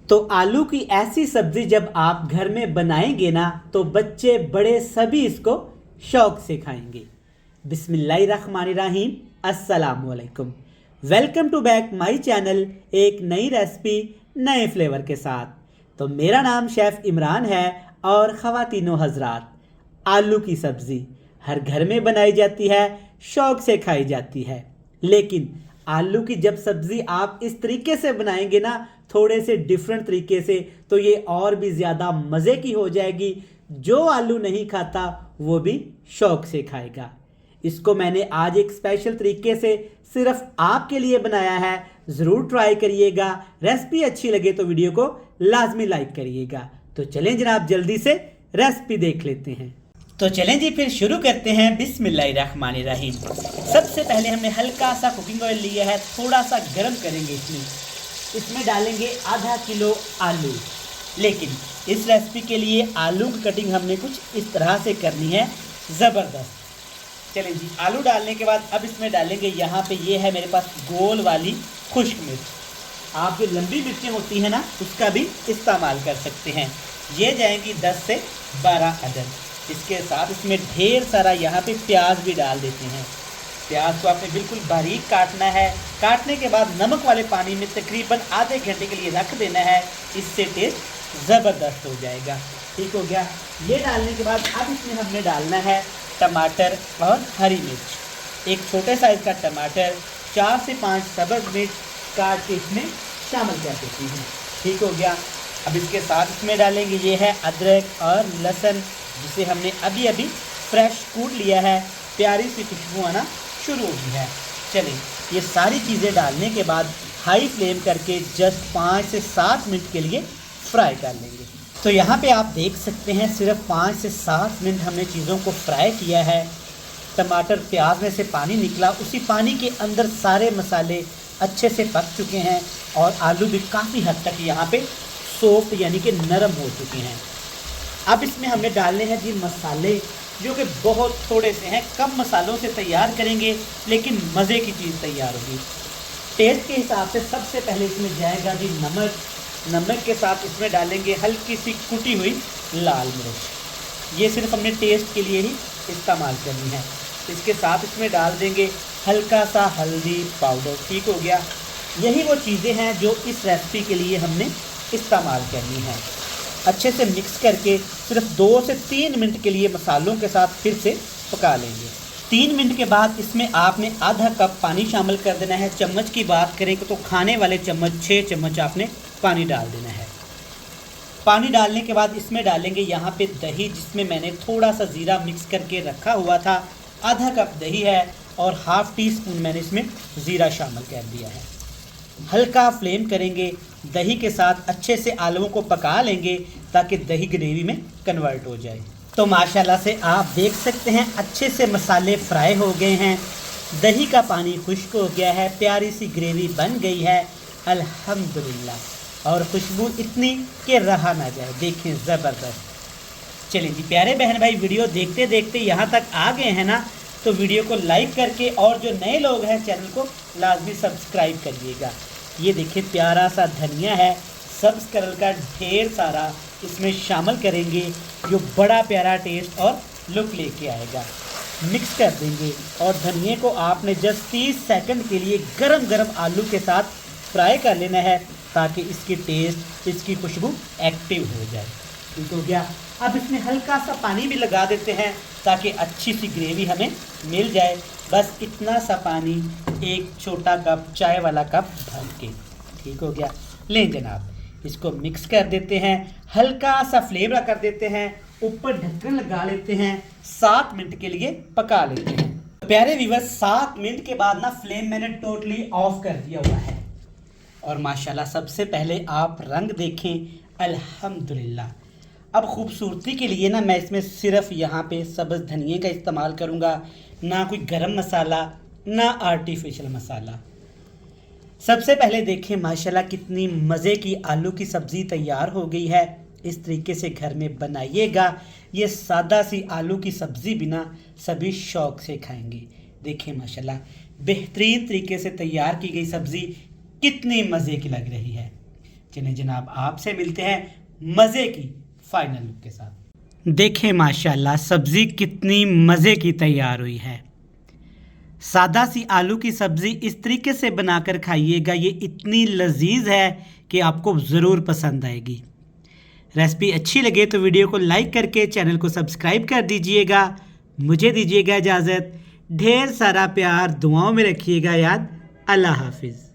तो आलू की ऐसी सब्जी जब आप घर में बनाएंगे ना तो बच्चे बड़े सभी इसको शौक से खाएंगे। बिस्मिल्लाहिर्रहमानिर्रहीम, अस्सलाम वालेकुम। Welcome to back my channel, एक नई रेसिपी नए फ्लेवर के साथ। तो मेरा नाम शेफ़ इमरान है और ख़वातीनो हज़रात, आलू की सब्ज़ी हर घर में बनाई जाती है, शौक से खाई जाती है। लेकिन आलू की जब सब्ज़ी आप इस तरीके से बनाएंगे ना, थोड़े से डिफरेंट तरीके से, तो ये और भी ज़्यादा मज़े की हो जाएगी। जो आलू नहीं खाता वो भी शौक से खाएगा। इसको मैंने आज एक स्पेशल तरीके से सिर्फ आपके लिए बनाया है। ज़रूर ट्राई करिएगा। रेसिपी अच्छी लगे तो वीडियो को लाजमी लाइक करिएगा। तो चलें जनाब, जल्दी से रेसिपी देख लेते हैं। तो चलें जी, फिर शुरू करते हैं। बिस्मिल्लाहिर्रहमानिर्रहीम। सबसे पहले हमने हल्का सा कुकिंग ऑयल लिया है, थोड़ा सा गर्म करेंगे। इसमें डालेंगे आधा किलो आलू। लेकिन इस रेसिपी के लिए आलू की कटिंग हमने कुछ इस तरह से करनी है, ज़बरदस्त। चलें जी, आलू डालने के बाद अब इसमें डालेंगे, यहाँ पे ये है मेरे पास गोल वाली खुश्क मिर्च। आप जो लंबी मिर्चें होती हैं ना, उसका भी इस्तेमाल कर सकते हैं। ये जाएंगी 10 से 12 अदद। इसके साथ इसमें ढेर सारा यहाँ पे प्याज भी डाल देते हैं। प्याज को आपने बिल्कुल बारीक काटना है। काटने के बाद नमक वाले पानी में तकरीबन आधे घंटे के लिए रख देना है। इससे टेस्ट ज़बरदस्त हो जाएगा। ठीक हो गया। ये डालने के बाद अब इसमें हमने डालना है टमाटर और हरी मिर्च। एक छोटे साइज़ का टमाटर, 4 से 5 सब्ज़ मिर्च काट के इसमें शामिल कर देती हैं। ठीक हो गया। अब इसके साथ इसमें डालेंगे, ये है अदरक और लहसुन, जिसे हमने अभी अभी फ्रेश कूट लिया है। प्यारी सी खुशबू आना शुरू हो गई है। चलिए, ये सारी चीज़ें डालने के बाद हाई फ्लेम करके जस्ट 5 से 7 मिनट के लिए फ्राई कर लेंगे। तो यहाँ पे आप देख सकते हैं, सिर्फ 5 से 7 मिनट हमने चीज़ों को फ्राई किया है। टमाटर प्याज में से पानी निकला, उसी पानी के अंदर सारे मसाले अच्छे से पक चुके हैं और आलू भी काफ़ी हद तक यहाँ पे सॉफ्ट यानी कि नरम हो चुके हैं। अब इसमें हमने डालने हैं जी मसाले, जो कि बहुत थोड़े से हैं। कम मसालों से तैयार करेंगे लेकिन मज़े की चीज़ तैयार होगी। टेस्ट के हिसाब से सबसे पहले इसमें जाएगा जी नमक। नमक के साथ इसमें डालेंगे हल्की सी कुटी हुई लाल मिर्च। ये सिर्फ हमने टेस्ट के लिए ही इस्तेमाल करनी है। इसके साथ इसमें डाल देंगे हल्का सा हल्दी पाउडर। ठीक हो गया। यही वो चीज़ें हैं जो इस रेसिपी के लिए हमने इस्तेमाल करनी है। अच्छे से मिक्स करके सिर्फ 2 से 3 मिनट के लिए मसालों के साथ फिर से पका लेंगे। 3 मिनट के बाद इसमें आपने आधा कप पानी शामिल कर देना है। चम्मच की बात करें तो खाने वाले चम्मच 6 चम्मच आपने पानी डाल देना है। पानी डालने के बाद इसमें डालेंगे यहाँ पे दही, जिसमें मैंने थोड़ा सा ज़ीरा मिक्स करके रखा हुआ था। आधा कप दही है और हाफ़ टी स्पून मैंने इसमें ज़ीरा शामिल कर दिया है। हल्का फ्लेम करेंगे, दही के साथ अच्छे से आलूओं को पका लेंगे ताकि दही ग्रेवी में कन्वर्ट हो जाए। तो माशाल्लाह से आप देख सकते हैं, अच्छे से मसाले फ्राई हो गए हैं, दही का पानी खुश्क हो गया है, प्यारी सी ग्रेवी बन गई है अल्हम्दुलिल्लाह। और खुशबू इतनी कि रहा ना जाए। देखें, ज़बरदस्त। चलिए जी प्यारे बहन भाई, वीडियो देखते देखते यहाँ तक आ गए हैं ना, तो वीडियो को लाइक करके और जो नए लोग हैं चैनल को लाजमी सब्सक्राइब करिएगा। ये देखिए प्यारा सा धनिया है, सब्ज़ कलर का ढेर सारा इसमें शामिल करेंगे, जो बड़ा प्यारा टेस्ट और लुक लेके आएगा। मिक्स कर देंगे और धनिए को आपने जस्ट 30 सेकंड के लिए गरम गरम आलू के साथ फ्राई कर लेना है ताकि इसकी टेस्ट, इसकी खुशबू एक्टिव हो जाए। ठीक हो गया। अब इसमें हल्का सा पानी भी लगा देते हैं ताकि अच्छी सी ग्रेवी हमें मिल जाए। बस इतना सा पानी, एक छोटा कप, चाय वाला कप भर के। ठीक हो गया। लें जनाब, इसको मिक्स कर देते हैं, हल्का सा फ्लेम कर देते हैं, ऊपर ढक्कन लगा लेते हैं, 7 मिनट के लिए पका लेते हैं। प्यारे व्यूअर्स, 7 मिनट के बाद ना फ्लेम मैंने टोटली ऑफ कर दिया हुआ है और माशाल्लाह सबसे पहले आप रंग देखें, अल्हम्दुलिल्लाह। अब खूबसूरती के लिए ना मैं इसमें सिर्फ यहाँ पे सब्ज़ धनिए का इस्तेमाल करूँगा, ना कोई गरम मसाला, ना आर्टिफिशियल मसाला। सबसे पहले देखें माशाल्लाह कितनी मज़े की आलू की सब्ज़ी तैयार हो गई है। इस तरीके से घर में बनाइएगा। ये सादा सी आलू की सब्ज़ी बिना सभी शौक़ से खाएंगे। देखें माशाल्लाह बेहतरीन तरीके से तैयार की गई सब्ज़ी कितनी मज़े की लग रही है। चलिए जनाब, आपसे मिलते हैं मज़े की फाइनल लुक के साथ। देखें माशाल्लाह सब्ज़ी कितनी मज़े की तैयार हुई है। सादा सी आलू की सब्ज़ी इस तरीके से बनाकर खाइएगा, ये इतनी लजीज है कि आपको ज़रूर पसंद आएगी। रेसिपी अच्छी लगे तो वीडियो को लाइक करके चैनल को सब्सक्राइब कर दीजिएगा। मुझे दीजिएगा इजाज़त। ढेर सारा प्यार दुआओं में रखिएगा याद। अल्लाह हाफिज़।